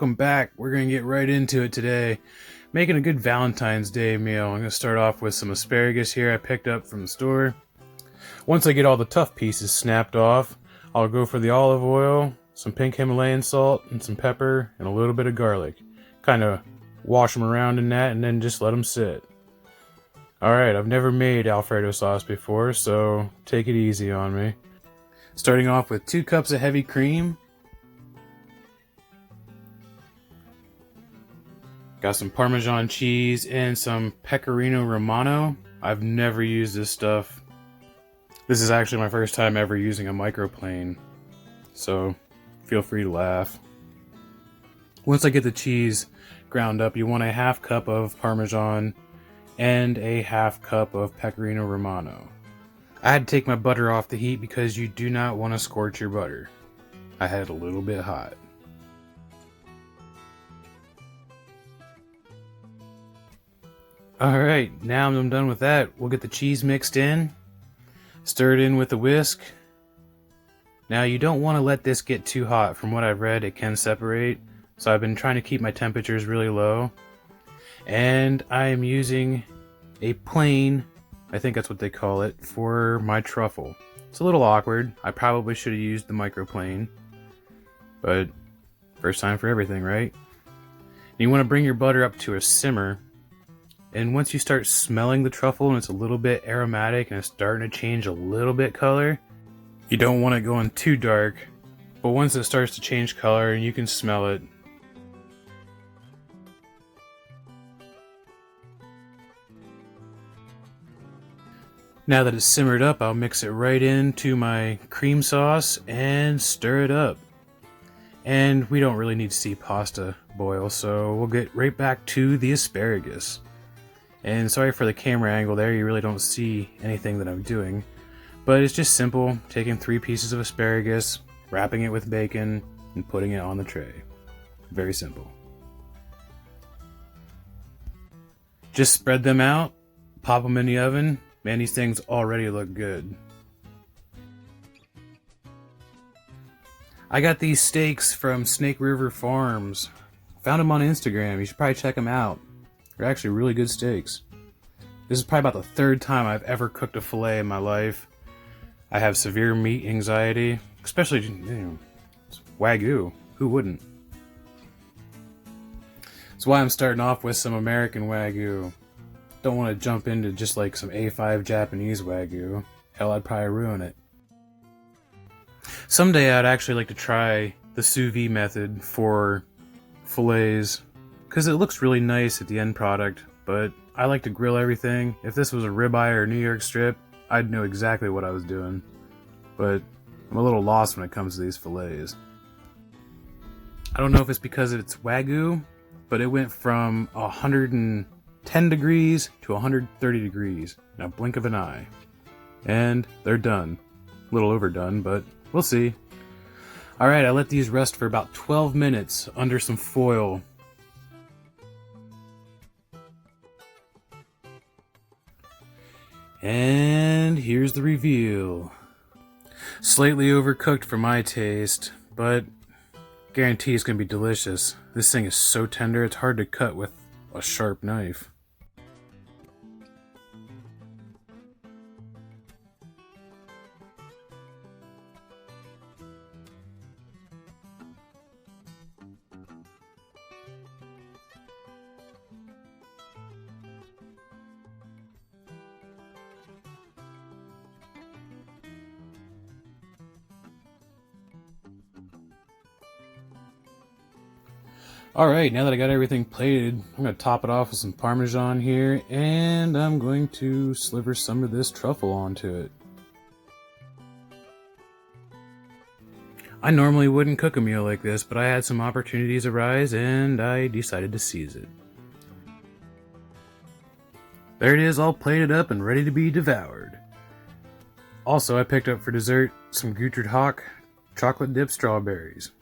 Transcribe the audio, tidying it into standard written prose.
welcome back. We're going to get right into it today. Making a good Valentine's Day meal. I'm going to start off with some asparagus here I picked up from the store. Once I get all the tough pieces snapped off, I'll go for the olive oil, some pink Himalayan salt, and some pepper, and a little bit of garlic. Kind of wash them around in that and then just let them sit. Alright, I've never made alfredo sauce before, so take it easy on me. Starting off with 2 cups of heavy cream. Got some Parmesan cheese and some Pecorino Romano. I've never used this stuff. This is actually my first time ever using a microplane, so feel free to laugh. Once I get the cheese ground up, you want a 1/2 cup of Parmesan and a 1/2 cup of Pecorino Romano. I had to take my butter off the heat because you do not want to scorch your butter. I had it a little bit hot. Alright, now I'm done with that. We'll get the cheese mixed in. Stir it in with a whisk. Now you don't want to let this get too hot. From what I've read, it can separate. So I've been trying to keep my temperatures really low. And I am using a plane, I think that's what they call it, for my truffle. It's a little awkward. I probably should have used the microplane. But first time for everything, right? And you want to bring your butter up to a simmer. And once you start smelling the truffle and it's a little bit aromatic and it's starting to change a little bit color, you don't want it going too dark, but once it starts to change color and you can smell it, now that it's simmered up, I'll mix it right into my cream sauce and stir it up. And we don't really need to see pasta boil, so we'll get right back to the asparagus. And sorry for the camera angle there, you really don't see anything that I'm doing. But it's just simple, taking 3 pieces of asparagus, wrapping it with bacon, and putting it on the tray. Very simple. Just spread them out, pop them in the oven. Man, these things already look good. I got these steaks from Snake River Farms. Found them on Instagram, you should probably check them out. They're actually really good steaks. This is probably about the 3rd time I've ever cooked a fillet in my life. I have severe meat anxiety, especially, it's Wagyu. Who wouldn't? That's why I'm starting off with some American Wagyu. Don't want to jump into just like some A5 Japanese Wagyu. Hell, I'd probably ruin it. Someday I'd actually like to try the sous vide method for fillets, because it looks really nice at the end product, but I like to grill everything. If this was a ribeye or a New York strip, I'd know exactly what I was doing. But I'm a little lost when it comes to these fillets. I don't know if it's because it's Wagyu, but it went from 110 degrees to 130 degrees in a blink of an eye. And they're done. A little overdone, but we'll see. Alright, I let these rest for about 12 minutes under some foil. And here's the reveal. Slightly overcooked for my taste, but guarantee it's gonna be delicious. This thing is so tender, it's hard to cut with a sharp knife. Alright, now that I got everything plated, I'm going to top it off with some Parmesan here, and I'm going to sliver some of this truffle onto it. I normally wouldn't cook a meal like this, but I had some opportunities arise, and I decided to seize it. There it is, all plated up and ready to be devoured. Also, I picked up for dessert some Guttert Hock chocolate dipped strawberries.